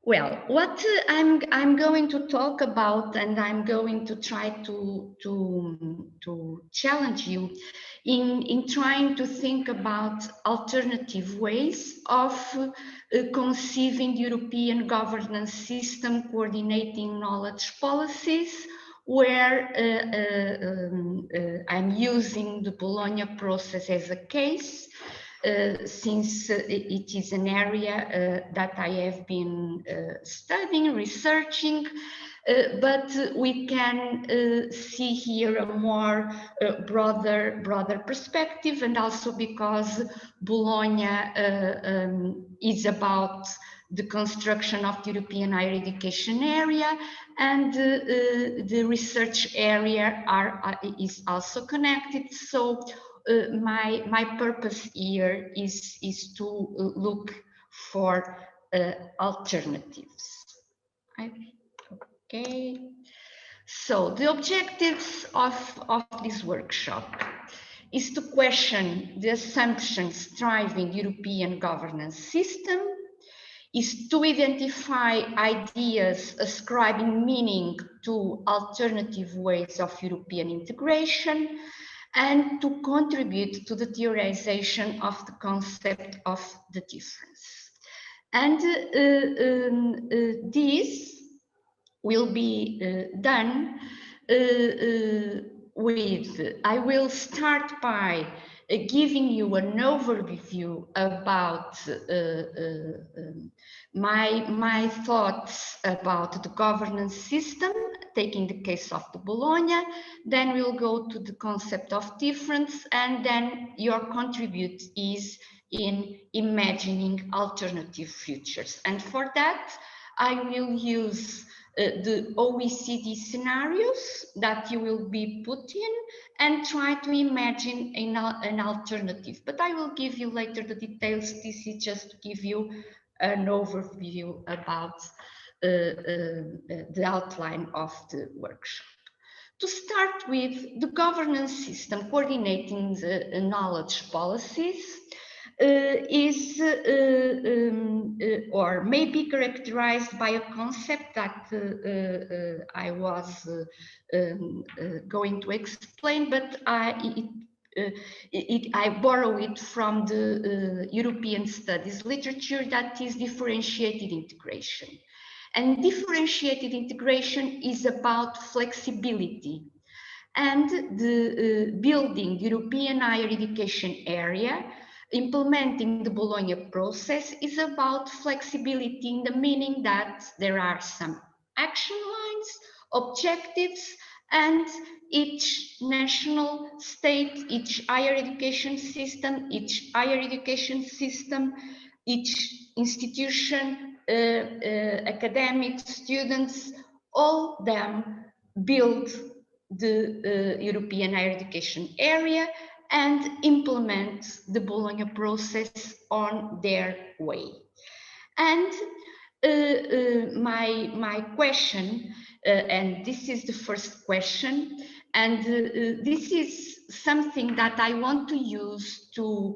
Well, what I'm going to talk about, and I'm going to try to challenge you in trying to think about alternative ways of conceiving European governance system coordinating knowledge policies, where I'm using the Bologna process as a case. Since it is an area that I have been studying, researching, but we can see here a more broader perspective, and also because Bologna is about the construction of the European higher education area, and the research area is also connected. So my purpose here is to look for alternatives. Okay. So the objectives of this workshop is to question the assumptions driving European governance system, is to identify ideas ascribing meaning to alternative ways of European integration, and to contribute to the theorization of the concept of the difference. And this will be done I will start by giving you an overview about my thoughts about the governance system, taking the case of the Bologna. Then we'll go to the concept of difference, and then your contribute is in imagining alternative futures. And for that, I will use the OECD scenarios that you will be put in and try to imagine an alternative. But I will give you later the details. This is just to give you an overview about the outline of the workshop. To start with, the governance system coordinating the knowledge policies is or may be characterized by a concept that I was going to explain, but I borrow it from the European studies literature, that is differentiated integration. And differentiated integration is about flexibility, and the building the European higher education area, implementing the Bologna process, is about flexibility in the meaning that there are some action lines, objectives, and each national state, each higher education system, each institution, academic students, all them build the European higher education area and implement the Bologna process on their way. And my question, and this is the first question, and this is something that I want to use to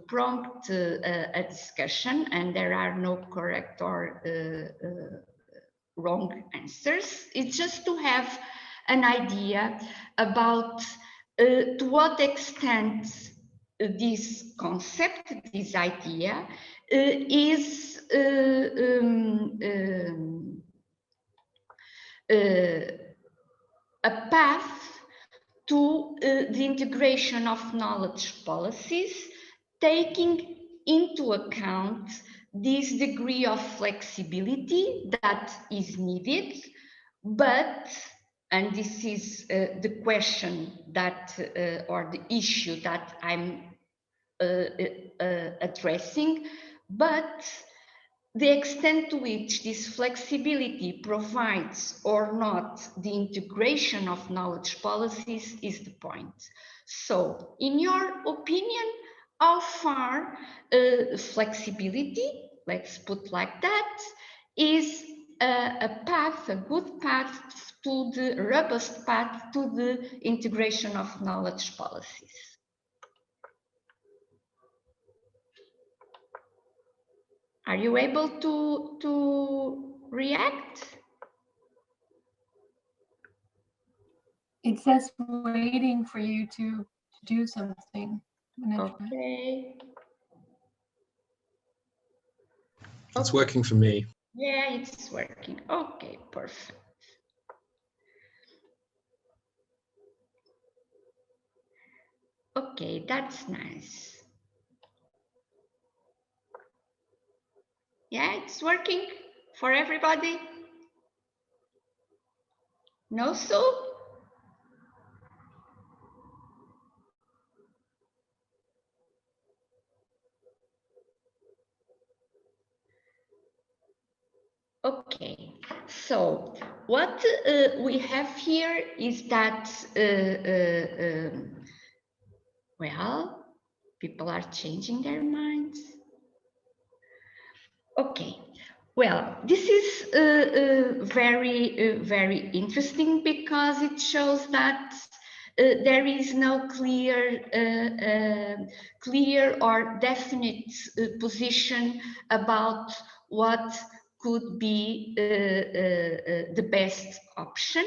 prompt a discussion, and there are no correct or wrong answers. It's just to have an idea about to what extent this concept, this idea, is a path to the integration of knowledge policies, taking into account this degree of flexibility that is needed, but, and this is the question that, or the issue that I'm addressing, but the extent to which this flexibility provides or not the integration of knowledge policies is the point. So, in your opinion, how far flexibility, let's put like that, is a path, a good path to the robust path to the integration of knowledge policies? Are you able to react? It says waiting for you to do something. Okay. It's working for me. Yeah, it's working. Okay, perfect. Okay, that's nice. Yeah, it's working for everybody. No, so? Okay, so what we have here is that, well, people are changing their minds. Okay, well, this is very interesting because it shows that there is no clear or definite position about what could be the best option.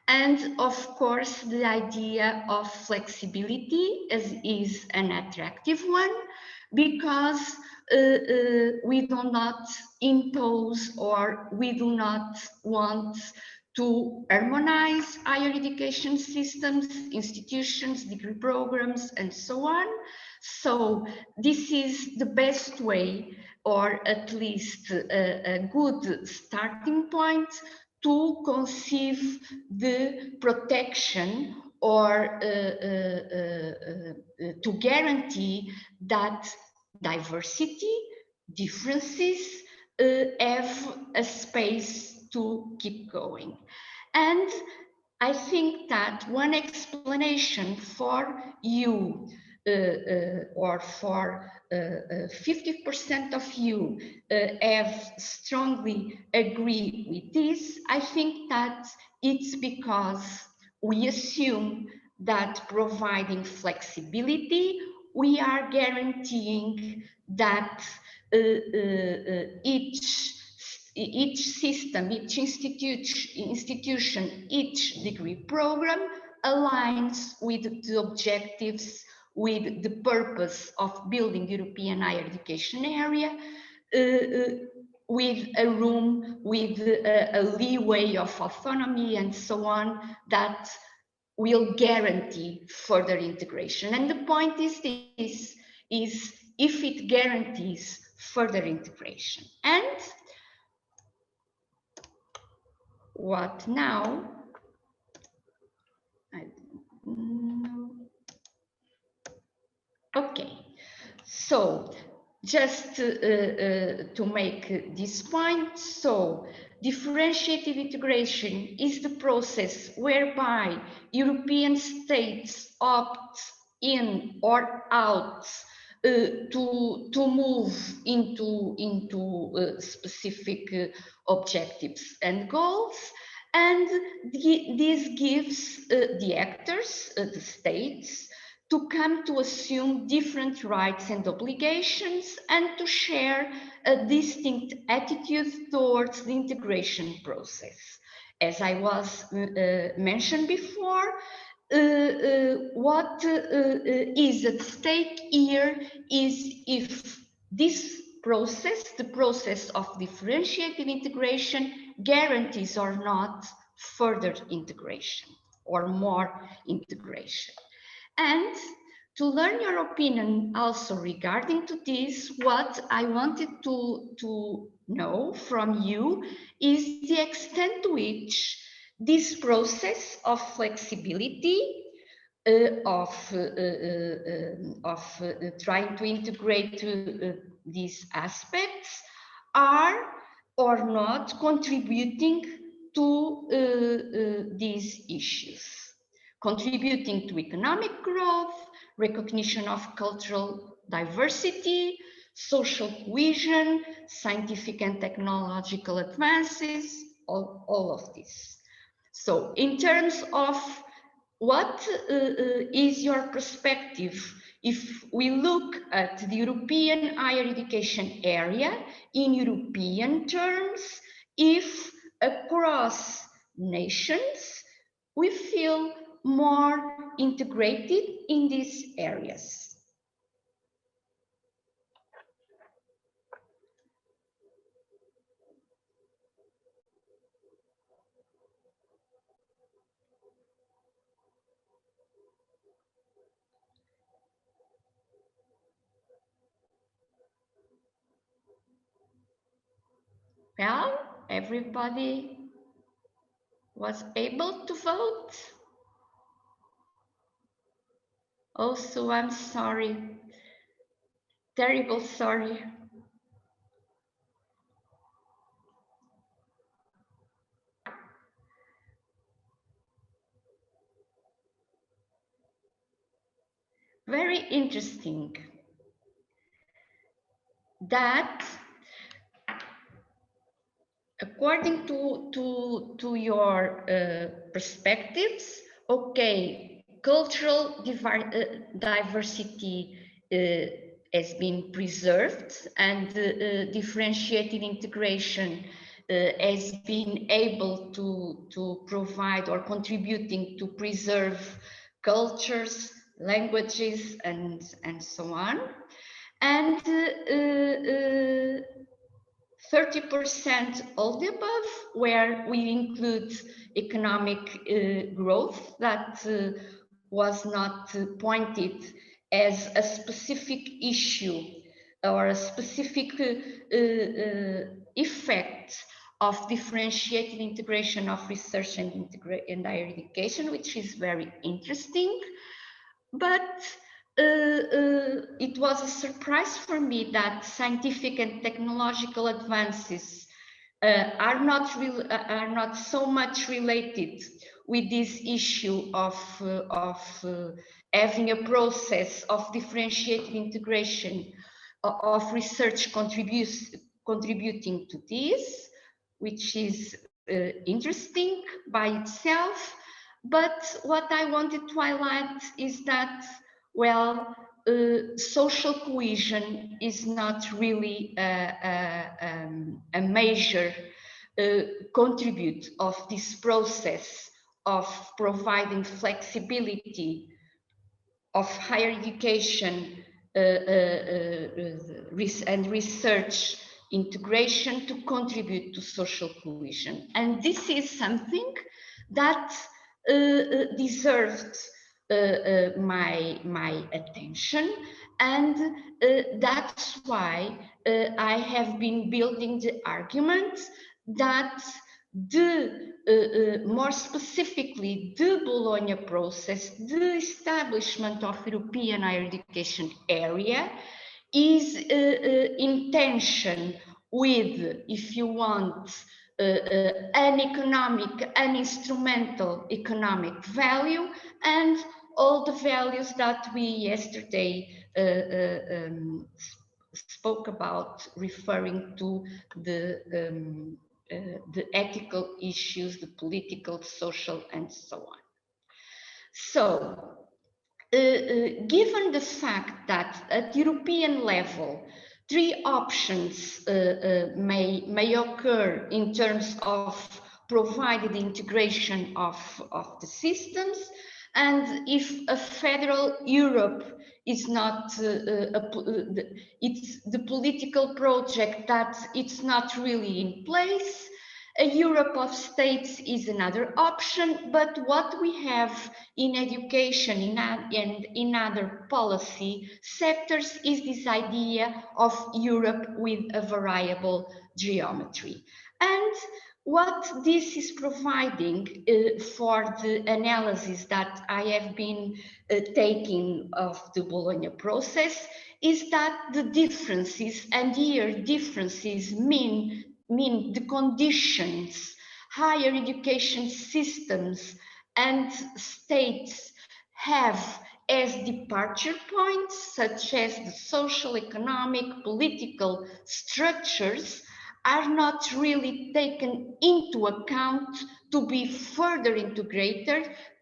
And of course, the idea of flexibility is an attractive one, because we do not impose, or we do not want to harmonize higher education systems, institutions, degree programs, and so on. So this is the best way, or at least a good starting point, to conceive the protection, or to guarantee that diversity, differences have a space to keep going. And I think that one explanation for you, or for 50% of you have strongly agree with this, I think that it's because we assume that providing flexibility, we are guaranteeing that each system, each institution, each degree program aligns with the objectives, with the purpose of building European higher education area, with a room, with a leeway of autonomy and so on, that will guarantee further integration. And the point is this, is if it guarantees further integration. And what now? I don't know. Okay, so just to make this point, so differentiated integration is the process whereby European states opt in or out to move into specific objectives and goals. And this gives the actors, the states, to come to assume different rights and obligations, and to share a distinct attitude towards the integration process. As I was mentioned before, what is at stake here is if this process, the process of differentiated integration, guarantees or not further integration or more integration. And to learn your opinion also regarding to this, what I wanted to know from you is the extent to which this process of flexibility, of trying to integrate these aspects, are or not contributing to these issues. Contributing to economic growth, recognition of cultural diversity, social cohesion, scientific and technological advances, all of this. So in terms of what is your perspective if we look at the European higher education area in European terms, if across nations we feel more integrated in these areas. Well, everybody was able to vote. Also, I'm sorry, terrible sorry. Very interesting that according to your perspectives, okay, cultural diversity has been preserved, and differentiated integration has been able to provide or contributing to preserve cultures, languages, and so on. And 30% all the above, where we include economic growth that was not pointed as a specific issue or a specific effect of differentiated integration of research and higher education, which is very interesting. But it was a surprise for me that scientific and technological advances are not so much related with this issue of having a process of differentiated integration of research contributing to this, which is interesting by itself. But what I wanted to highlight is that, well, social cohesion is not really a major contribute of this process of providing flexibility of higher education and research integration to contribute to social cohesion. And this is something that deserved my attention, and that's why I have been building the argument that more specifically, the Bologna process, the establishment of European higher education area is in tension with, if you want, an instrumental economic value, and all the values that we yesterday spoke about, referring to the ethical issues, the political, social, and so on. So, given the fact that at European level, three options may occur in terms of provided integration of the systems, and if a federal Europe is not, it's the political project that it's not really in place, a Europe of states is another option, but what we have in education and in other policy sectors is this idea of Europe with a variable geometry. And what this is providing for the analysis that I have been taking of the Bologna process is that the differences, and here differences mean the conditions higher education systems and states have as departure points, such as the social, economic, political structures, are not really taken into account to be further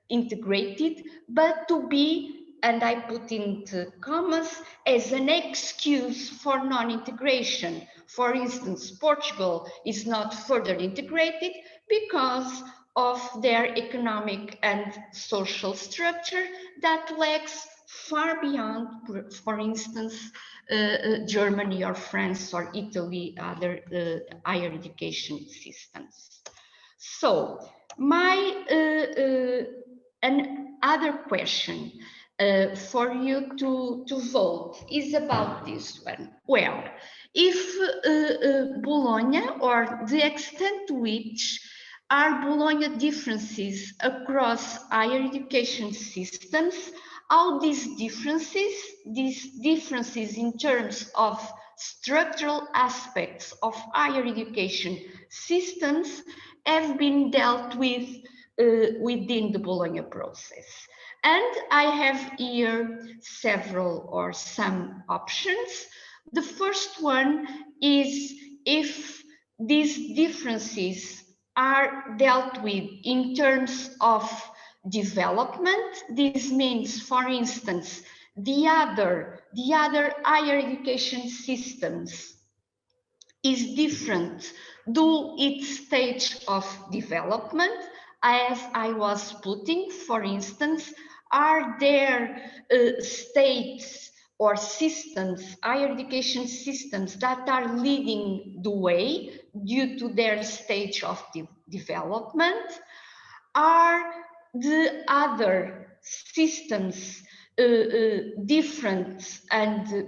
integrated, but to be, and I put into commas, as an excuse for non-integration, For instance, Portugal is not further integrated because of their economic and social structure that lags far beyond, for instance, Germany or France or Italy, other higher education systems. So my another question for you to vote is about this one. Well, if Bologna, or the extent to which are Bologna differences across higher education systems, how these differences in terms of structural aspects of higher education systems have been dealt with within the Bologna process. And I have here several or some options. The first one is if these differences are dealt with in terms of development. This means, for instance, the other higher education systems is different due its stage of development, as I was putting. For instance, are there states or systems, higher education systems, that are leading the way due to their stage of development? Are the other systems different,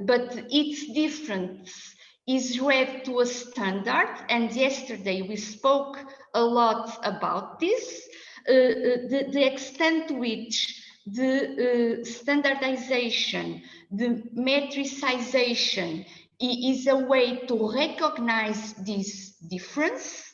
but its difference is read to a standard? And yesterday we spoke a lot about this, the extent to which the standardization, the metricization is a way to recognize this difference.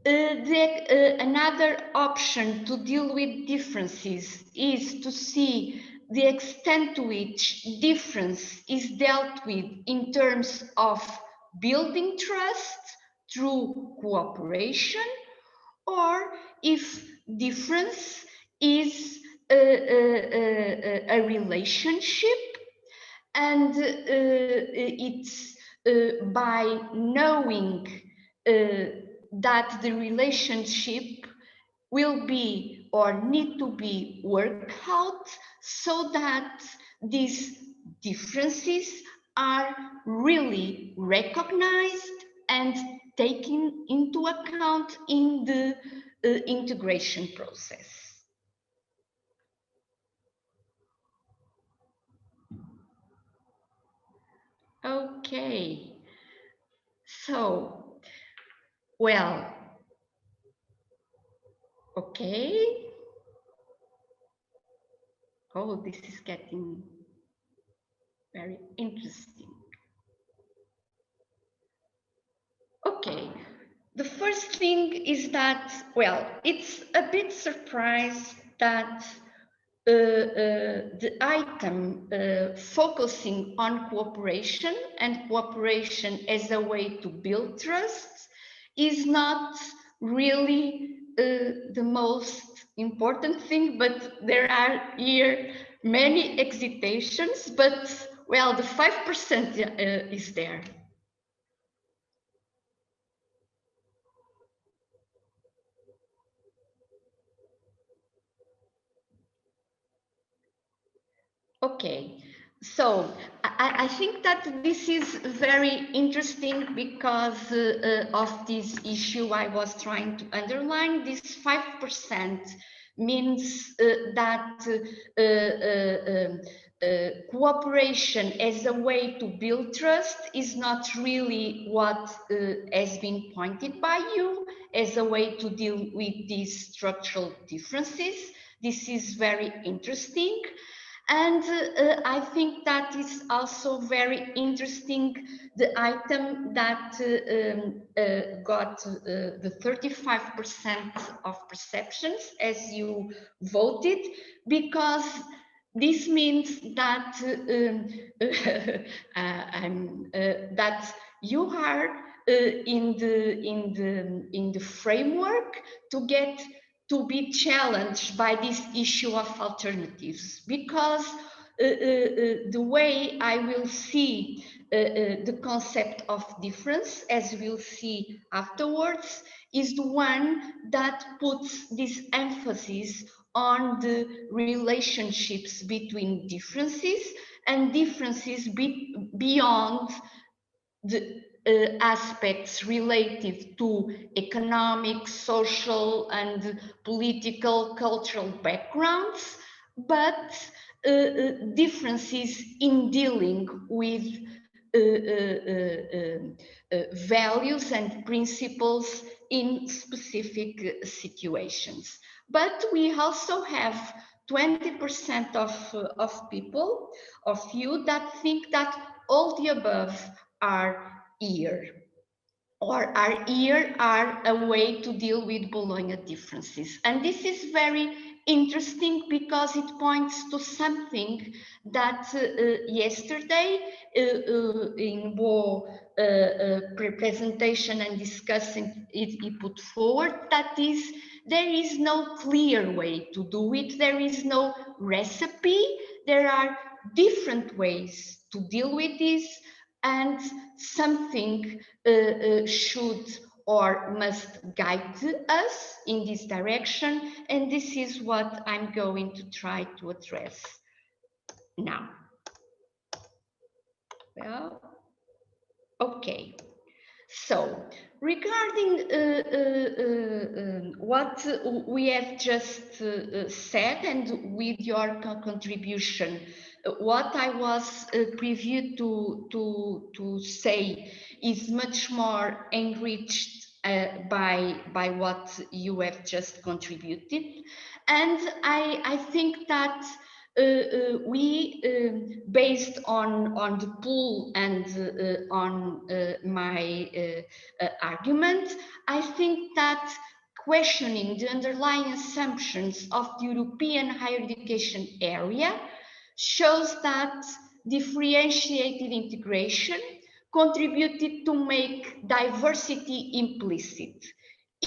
Another option to deal with differences is to see the extent to which difference is dealt with in terms of building trust through cooperation, or if difference is a relationship, and it's by knowing that the relationship will be or need to be worked out so that these differences are really recognized and taken into account in the integration process. Okay, so, well, okay. Oh, this is getting very interesting. Okay, the first thing is that, well, it's a bit surprised that the item focusing on cooperation and cooperation as a way to build trust is not really the most important thing, but there are here many hesitations, but well, the 5% is there. Okay, so I think that this is very interesting because of this issue I was trying to underline. This 5% means that cooperation as a way to build trust is not really what has been pointed by you as a way to deal with these structural differences. This is very interesting. And I think that is also very interesting, the item that got the 35% of perceptions as you voted, because this means that that you are in the framework to be challenged by this issue of alternatives, because the way I will see the concept of difference, as we'll see afterwards, is the one that puts this emphasis on the relationships between differences and differences beyond the aspects related to economic, social, and political, cultural backgrounds, but differences in dealing with values and principles in specific situations. But we also have 20% of people, of you, that think that all the above are here, or are here are a way to deal with Bologna differences. And this is very interesting because it points to something that yesterday in Bo presentation and discussing it, he put forward, that is, there is no clear way to do it, there is no recipe, there are different ways to deal with this, and something should or must guide us in this direction, and this is what I'm going to try to address now. Well, okay. So, regarding what we have just said, and with your contribution, what I was preview to say is much more enriched by what you have just contributed, and I think that we, based on the pool and on my argument, I think that questioning the underlying assumptions of the European higher education area shows that differentiated integration contributed to make diversity implicit,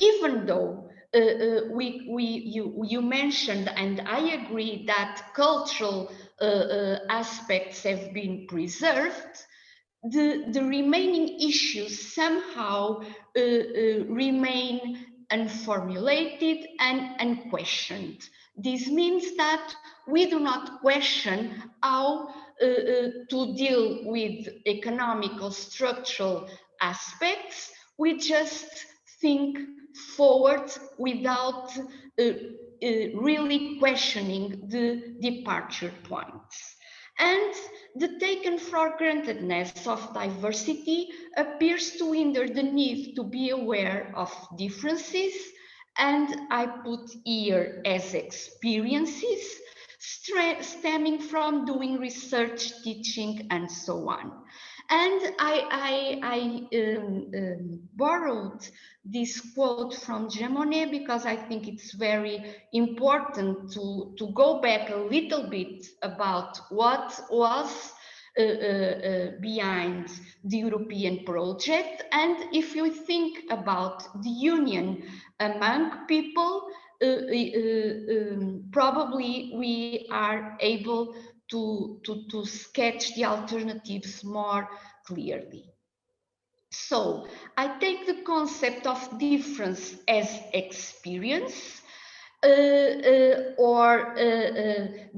even though you mentioned, and I agree, that cultural aspects have been preserved. The remaining issues somehow remain unformulated and unquestioned. This means that we do not question how to deal with economical structural aspects. We just think forward without really questioning the departure points. And the taken for grantedness of diversity appears to hinder the need to be aware of differences, and I put here as experiences stemming from doing research, teaching, and so on. And I borrowed this quote from Jean Monnet because I think it's very important to go back a little bit about what was behind the European project. And if you think about the union among people, probably we are able to sketch the alternatives more clearly. So I take the concept of difference as experience, or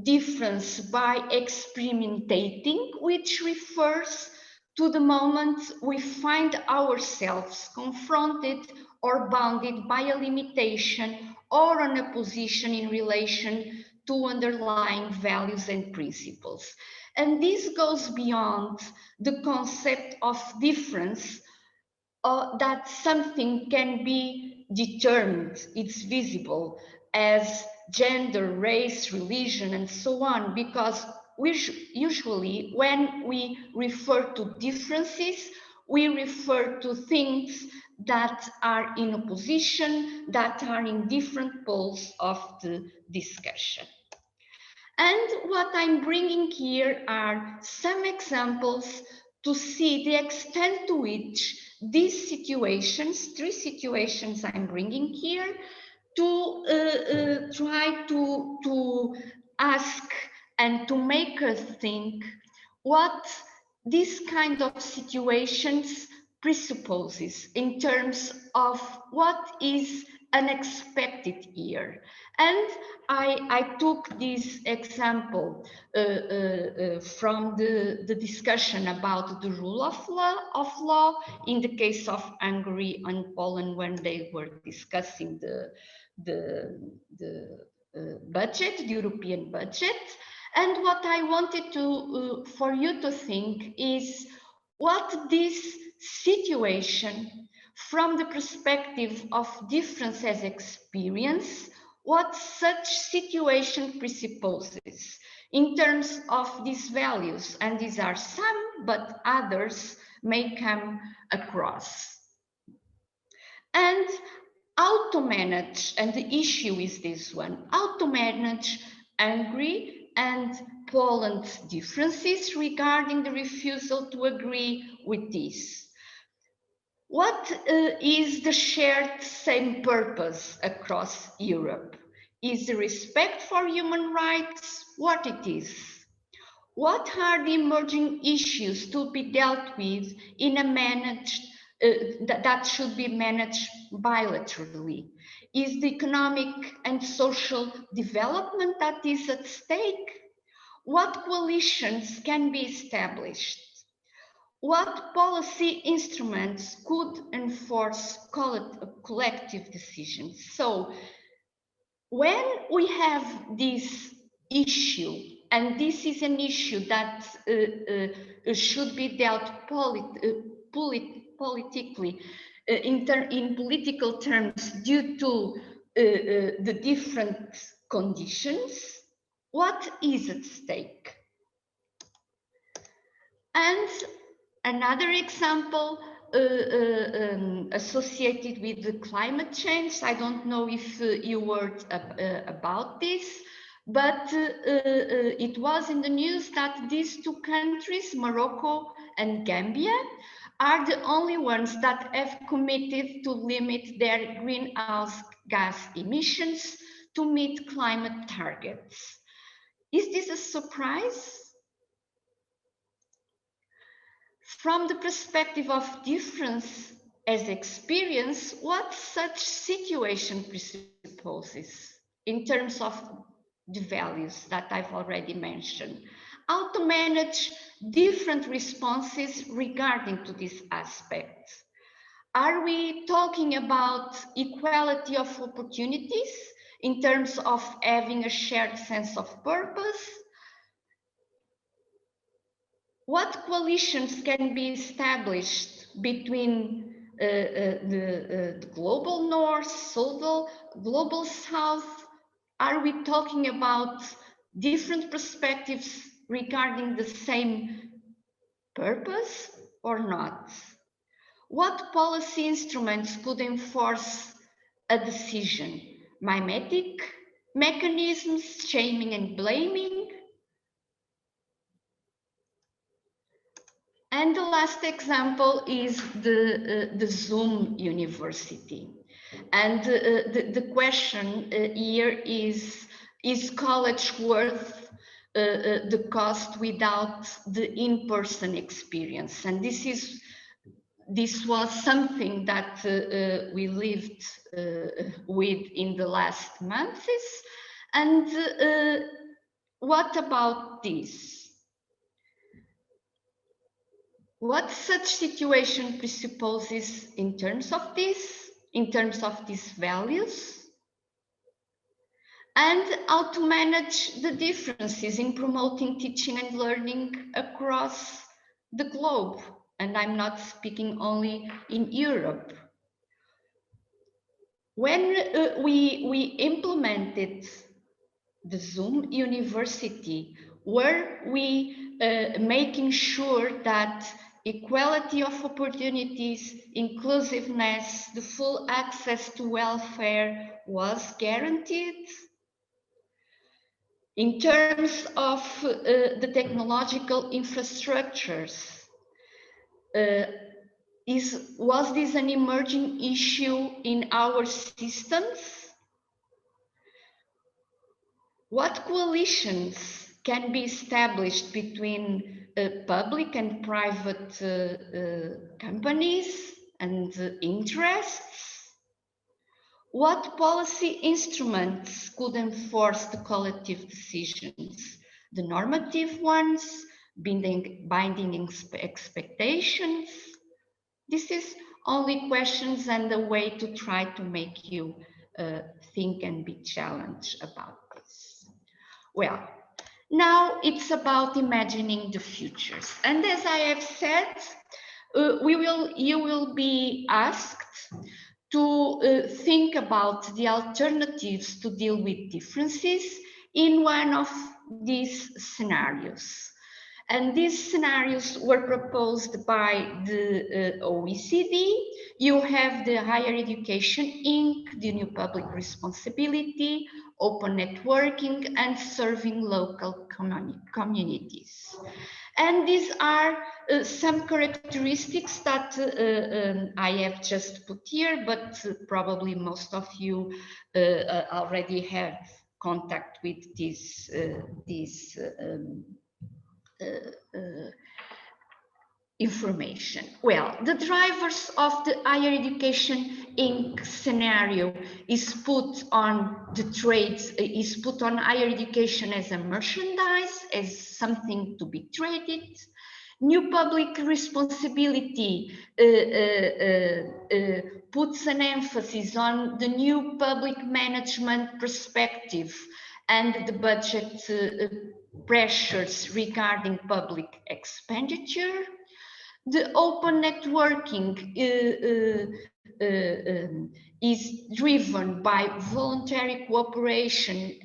difference by experimentating, which refers to the moment we find ourselves confronted or bounded by a limitation or an opposition in relation to underlying values and principles. And this goes beyond the concept of difference, that something can be determined, it's visible, as gender, race, religion, and so on, because usually when we refer to differences, we refer to things that are in opposition, that are in different poles of the discussion. And what I'm bringing here are some examples to see the extent to which these situations, three situations I'm bringing here, to try to ask and to make us think what this kind of situations presupposes in terms of what is unexpected here. And I took this example from the discussion about the rule of law in the case of Hungary and Poland when they were discussing the budget, the European budget. And what I wanted to for you to think is what this situation from the perspective of difference as experience, what such situation presupposes in terms of these values. And these are some, but others may come across. And how to manage, and the issue is this one, how to manage Hungary and Poland's differences regarding the refusal to agree with this. What is the shared same purpose across Europe? Is the respect for human rights what it is? What are the emerging issues to be dealt with in a managed that should be managed bilaterally? Is the economic and social development that is at stake? What coalitions can be established? What policy instruments could enforce collective decisions? So when we have this issue, and this is an issue that should be dealt politically, in political terms due to the different conditions, what is at stake? And another example associated with the climate change, I don't know if you heard about this, but it was in the news that these two countries, Morocco and Gambia, are the only ones that have committed to limit their greenhouse gas emissions to meet climate targets. Is this a surprise? From the perspective of difference as experience, what such situation presupposes in terms of the values that I've already mentioned? How to manage different responses regarding to these aspects? Are we talking about equality of opportunities in terms of having a shared sense of purpose? What coalitions can be established between the global north, global south? Are we talking about different perspectives regarding the same purpose or not? What policy instruments could enforce a decision? Mimetic mechanisms, shaming and blaming? And the last example is the Zoom University. And the question here is college worth the cost without the in-person experience? And this was something that we lived with in the last months. And what about this? What such situation presupposes in terms of this, in terms of these values, and how to manage the differences in promoting teaching and learning across the globe. And I'm not speaking only in Europe. When we implemented the Zoom University, were we making sure that equality of opportunities, inclusiveness, the full access to welfare was guaranteed? In terms of the technological infrastructures, was this an emerging issue in our systems? What coalitions can be established between public and private companies and interests? What policy instruments could enforce the collective decisions? The normative ones, binding expectations? This is only questions and a way to try to make you think and be challenged about this. Well, now it's about imagining the futures. And as I have said, you will be asked to think about the alternatives to deal with differences in one of these scenarios. And these scenarios were proposed by the OECD. You have the Higher Education Inc., the New Public Responsibility, Open Networking, and Serving Local Communities. And these are some characteristics that I have just put here, but probably most of you already have contact with these information. Well, the drivers of the Higher Education Inc. scenario is put on the trades, is put on higher education as a merchandise, as something to be traded. New public responsibility puts an emphasis on the new public management perspective and the budget pressures regarding public expenditure. The open networking is driven by voluntary cooperation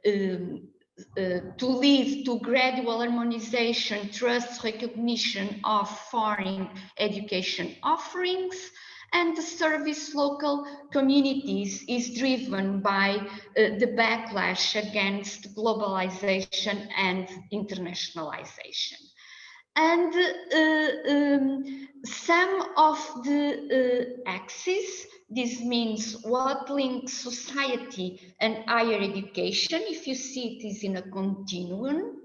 to lead to gradual harmonization, trust, recognition of foreign education offerings. And the service local communities is driven by the backlash against globalization and internationalization. And some of the axes, this means what links society and higher education, if you see it is in a continuum.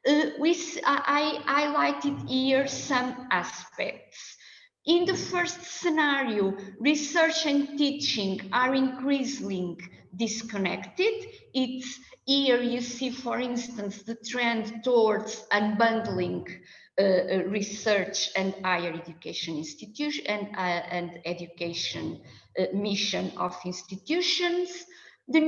I highlighted here some aspects. In the first scenario, research and teaching are increasingly disconnected. It's here you see, for instance, the trend towards unbundling research and higher education institution and education mission of institutions. In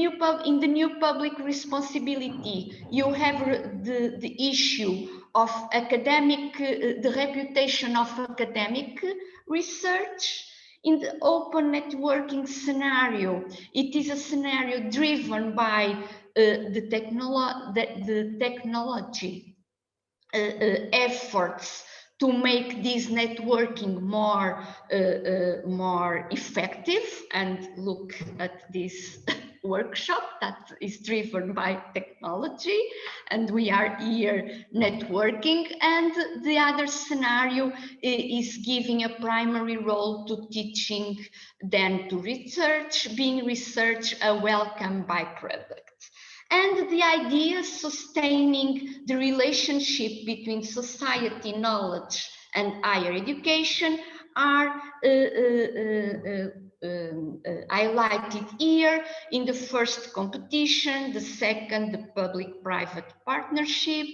the new public responsibility, you have the issue of academic, the reputation of academic research. In the open networking scenario, it is a scenario driven by the technology efforts to make this networking more effective. And look at this workshop that is driven by technology, and we are here networking. And the other scenario is giving a primary role to teaching, then to research, being research a welcome byproduct. And the idea sustaining the relationship between society, knowledge, and higher education are highlighted here. In the first, competition; the second, the public-private partnership;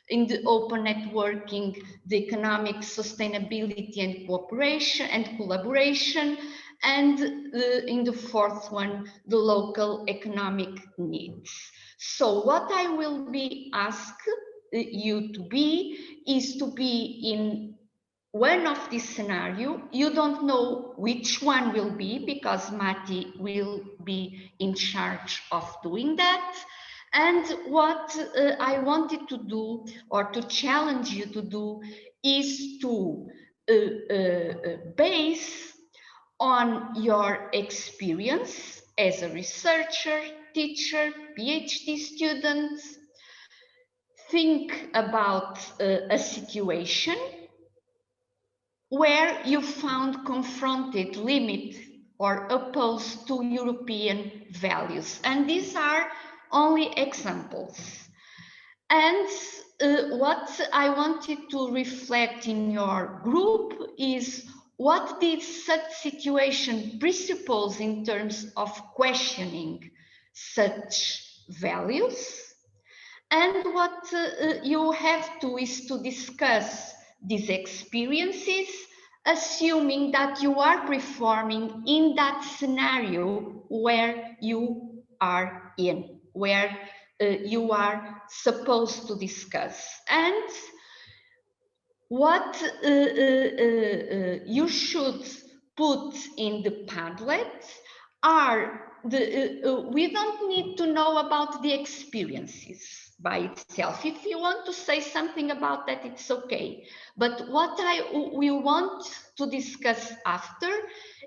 in the open networking, the economic sustainability and cooperation and collaboration; and in the fourth one, the local economic needs. So what I will be asked you to be is to be in one of these scenarios. You don't know which one will be, because Mati will be in charge of doing that. And what I wanted to do, or to challenge you to do, is to base on your experience as a researcher, teacher, PhD student, think about a situation where you found confronted, limit, or opposed to European values. And these are only examples. And what I wanted to reflect in your group is what did such situation presuppose in terms of questioning such values? And what you have to is to discuss these experiences, assuming that you are performing in that scenario where you are in, where you are supposed to discuss. And what you should put in the Padlet are we don't need to know about the experiences by itself. If you want to say something about that, it's okay. But what we want to discuss after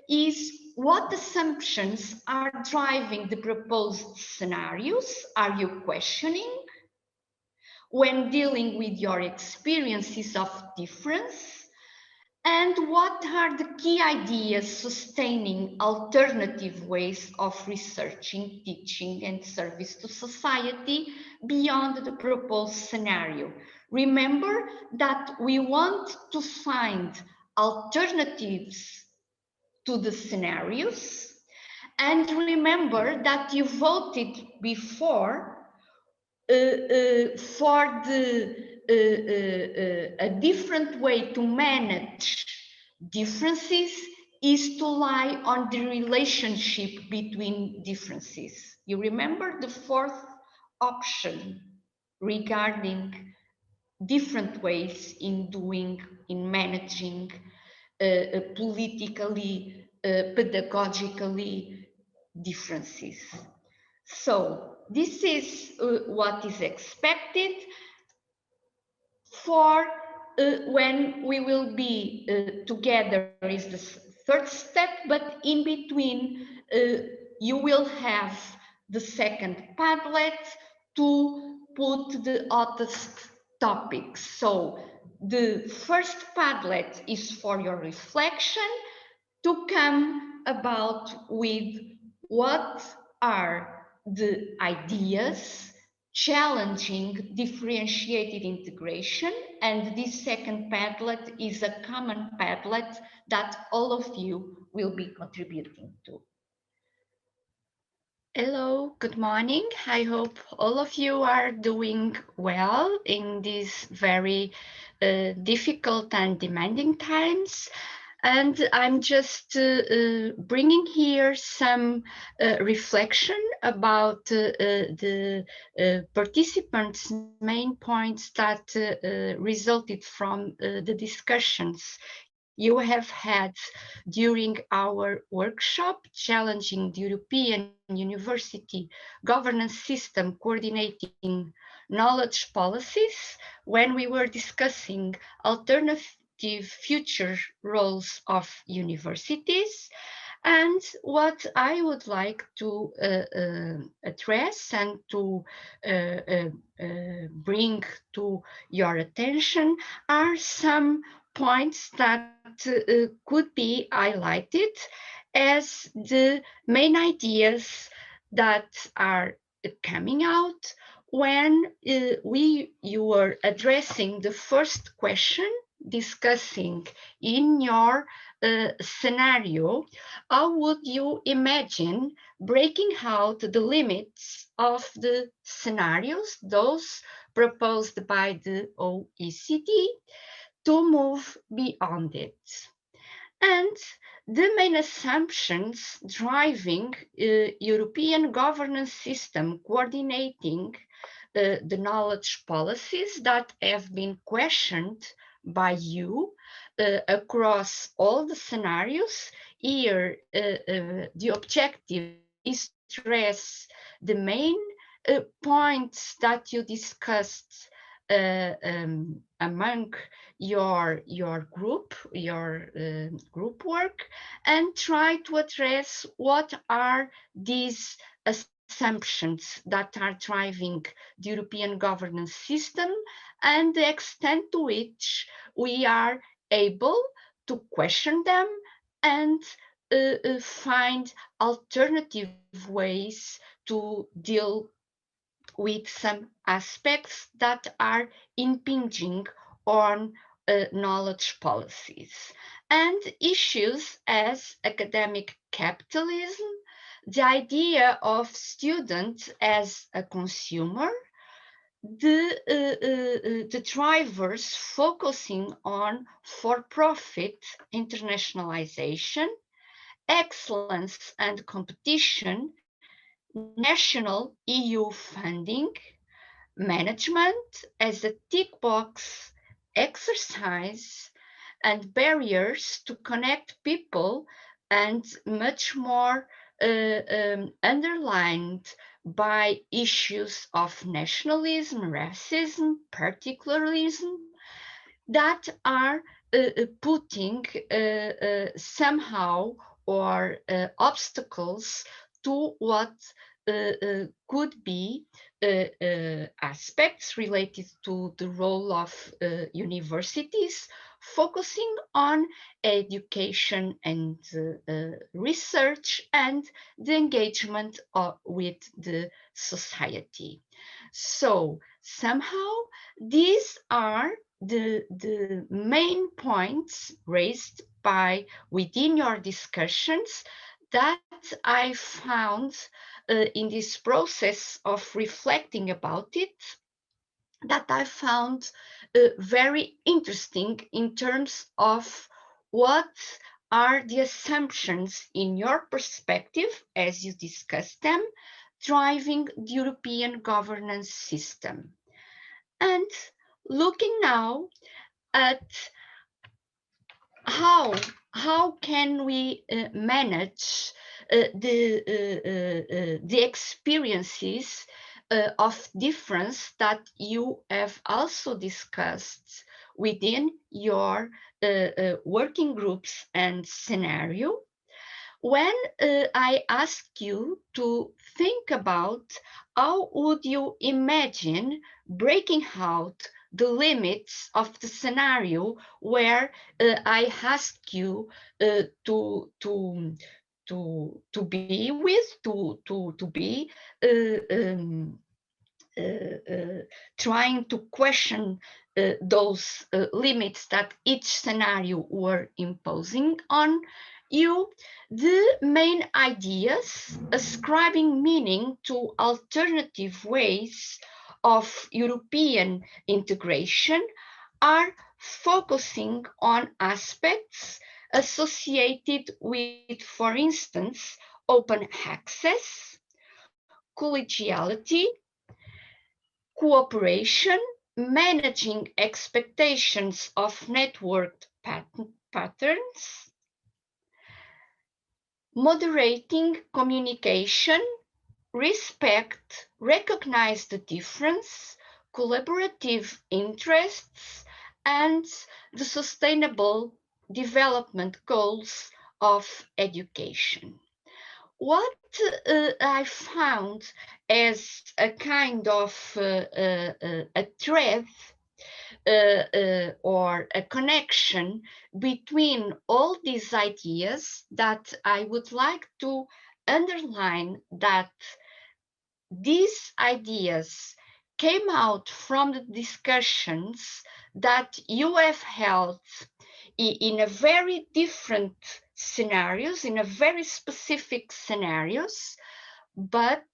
is what assumptions are driving the proposed scenarios. Are you questioning when dealing with your experiences of difference? And what are the key ideas sustaining alternative ways of researching, teaching, and service to society beyond the proposed scenario? Remember that we want to find alternatives to the scenarios. And remember that you voted before for a different way to manage differences is to lie on the relationship between differences. You remember the fourth option regarding different ways in managing politically, pedagogically differences. So this is what is expected for when we will be together is the third step, but in between you will have the second Padlet to put the hottest topics. So the first Padlet is for your reflection to come about with what are the ideas challenging differentiated integration, and this second Padlet is a common Padlet that all of you will be contributing to. Hello, good morning. I hope all of you are doing well in these very difficult and demanding times. And I'm just bringing here some reflection about the participants' main points that resulted from the discussions you have had during our workshop, Challenging the European University Governance System Coordinating Knowledge Policies, when we were discussing alternative future roles of universities. And what I would like to address and to bring to your attention are some points that could be highlighted as the main ideas that are coming out when you were addressing the first question, discussing in your scenario, how would you imagine breaking out the limits of the scenarios, those proposed by the OECD, to move beyond it? And the main assumptions driving European governance system coordinating the knowledge policies that have been questioned by you across all the scenarios. Here, the objective is to address the main points that you discussed among your group work, and try to address what are these assumptions that are driving the European governance system and the extent to which we are able to question them and find alternative ways to deal with some aspects that are impinging on knowledge policies, and issues as academic capitalism, the idea of students as a consumer, the drivers focusing on for-profit internationalization, excellence and competition, national EU funding, management as a tick box exercise, and barriers to connect people, and much more underlined by issues of nationalism, racism, particularism, that are putting somehow or obstacles to what could be aspects related to the role of universities, focusing on education and research and the engagement with the society. So somehow these are the main points raised by within your discussions that I found in this process of reflecting about it, that I found very interesting in terms of what are the assumptions in your perspective, as you discussed them, driving the European governance system. And looking now at how can we manage the experiences of difference that you have also discussed within your working groups and scenario, when I ask you to think about how would you imagine breaking out the limits of the scenario where I ask you to be with, to be trying to question those limits that each scenario were imposing on you, the main ideas ascribing meaning to alternative ways of European integration are focusing on aspects associated with, for instance, open access, collegiality, cooperation, managing expectations of networked patterns, moderating communication, respect, recognize the difference, collaborative interests, and the sustainable development goals of education. What I found as a kind of a thread or a connection between all these ideas that I would like to underline, that these ideas came out from the discussions that you have held in a very different scenarios, in a very specific scenarios, but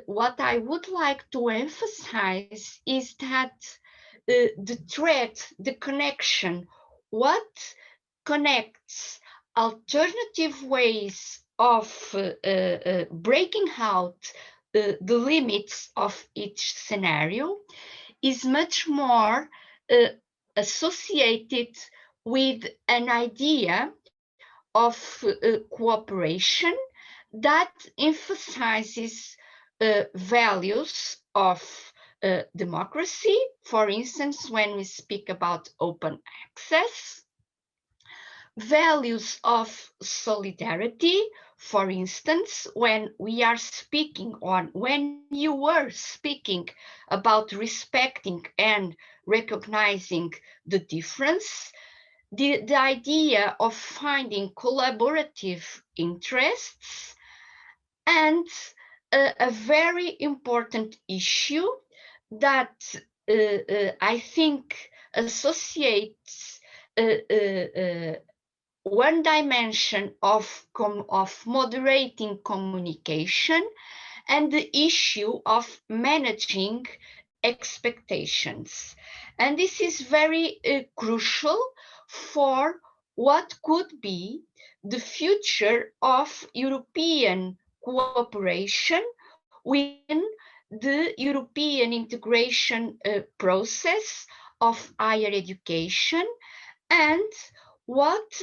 what I would like to emphasize is that the thread, the connection, what connects alternative ways of breaking out the limits of each scenario is much more associated with an idea of cooperation that emphasizes values of democracy, for instance, when we speak about open access, values of solidarity, for instance, when we are speaking on, when you were speaking about respecting and recognizing the difference, the idea of finding collaborative interests, and a very important issue that I think associates one dimension of moderating communication and the issue of managing expectations. And this is very crucial for what could be the future of European cooperation within the European integration process of higher education, and what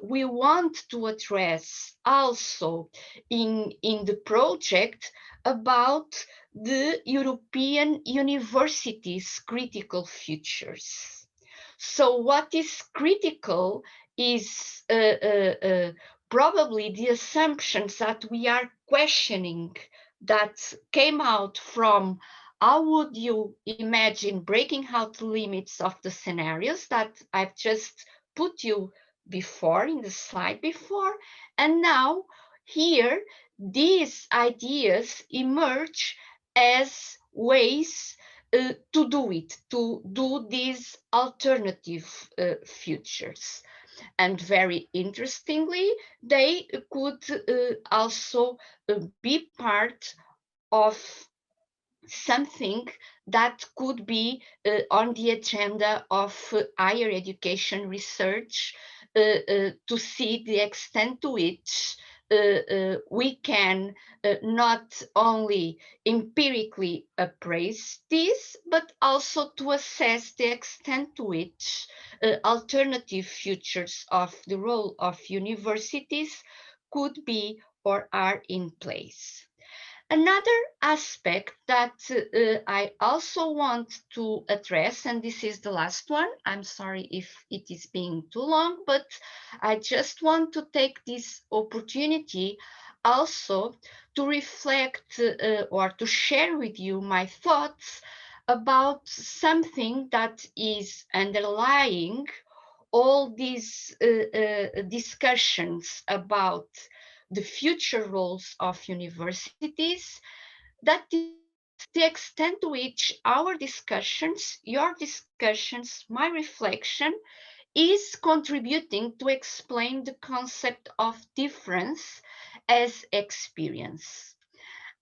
we want to address also in the project about the European universities' critical futures. So what is critical is probably the assumptions that we are questioning that came out from how would you imagine breaking out the limits of the scenarios that I've just put you before in the slide before, and now here these ideas emerge as ways to do it, to do these alternative futures. And very interestingly, they could also be part of something that could be on the agenda of higher education research to see the extent to which we can not only empirically appraise this, but also to assess the extent to which alternative futures of the role of universities could be or are in place. Another aspect that I also want to address, and this is the last one, I'm sorry if it is being too long, but I just want to take this opportunity also to reflect or to share with you my thoughts about something that is underlying all these discussions about the future roles of universities, that is the extent to which our discussions, your discussions, my reflection is contributing to explain the concept of difference as experience.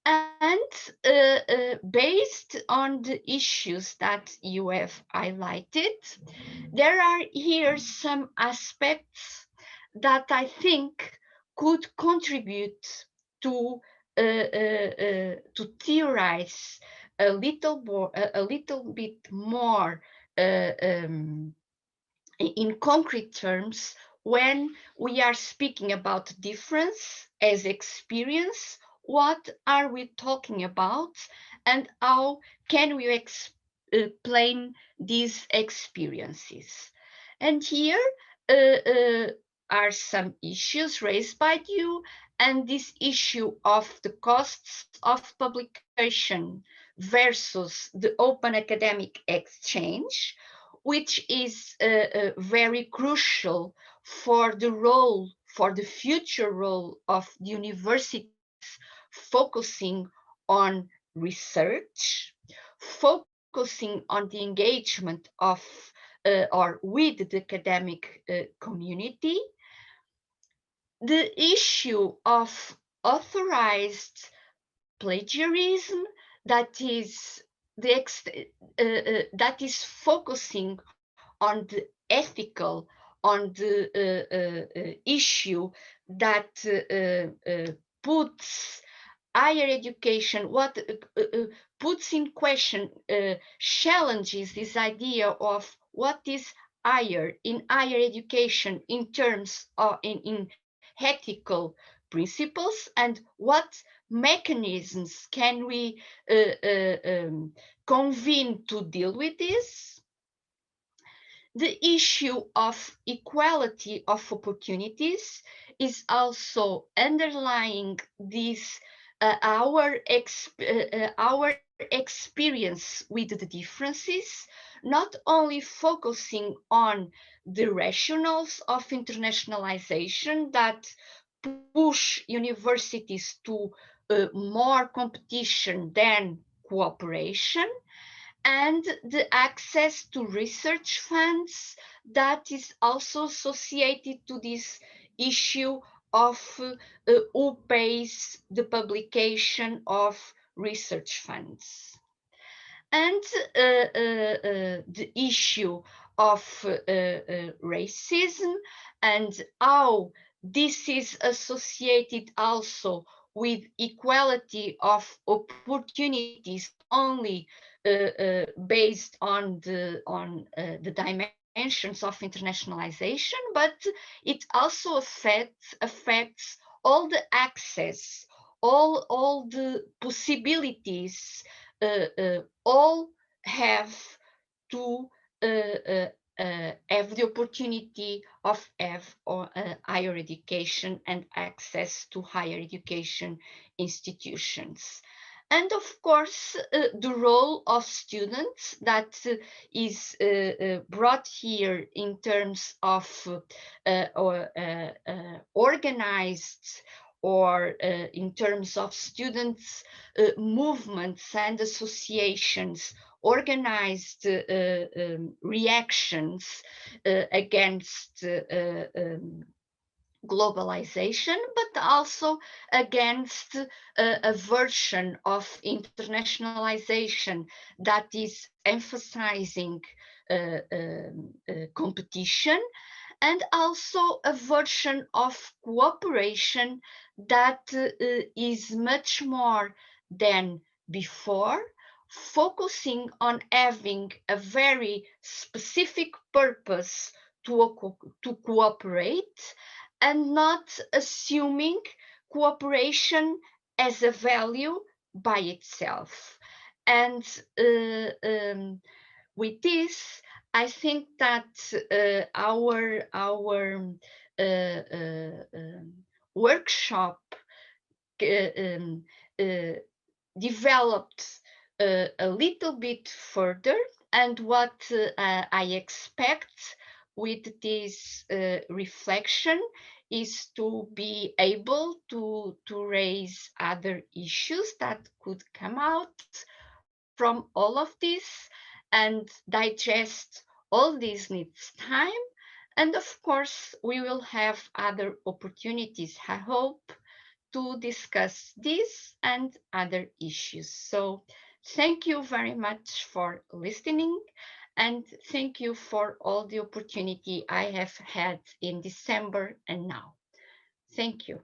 And based on the issues that you have highlighted, there are here some aspects that I think could contribute to theorize a little bit more in concrete terms when we are speaking about difference as experience. What are we talking about, and how can we explain these experiences? And here are some issues raised by you, and this issue of the costs of publication versus the open academic exchange, which is very crucial for the role, for the future role of the universities focusing on research, focusing on the engagement of or with the academic community, the issue of authorized plagiarism that is that is focusing on the ethical, on the issue that puts higher education, what puts in question, challenges this idea of what is higher in higher education in terms of in ethical principles, and what mechanisms can we convene to deal with this. The issue of equality of opportunities is also underlying this our experience with the differences, not only focusing on the rationales of internationalization that push universities to more competition than cooperation, and the access to research funds that is also associated to this issue of who pays the publication of research funds. And the issue of racism and how this is associated also with equality of opportunities, only based on the dimensions of internationalization, but it also affects all the access, all the possibilities. All have to have the opportunity of have higher education and access to higher education institutions. And of course, the role of students that is brought here in terms of organized, or in terms of students' movements and associations, organized reactions against globalization, but also against a version of internationalization that is emphasizing competition, and also a version of cooperation that is much more than before, focusing on having a very specific purpose to cooperate, and not assuming cooperation as a value by itself. And with this, I think that our workshop developed a little bit further, and what I expect with this reflection is to be able to raise other issues that could come out from all of this, and digest all this needs time. And of course, we will have other opportunities, I hope, to discuss this and other issues. So thank you very much for listening, and thank you for all the opportunity I have had in December and now. Thank you.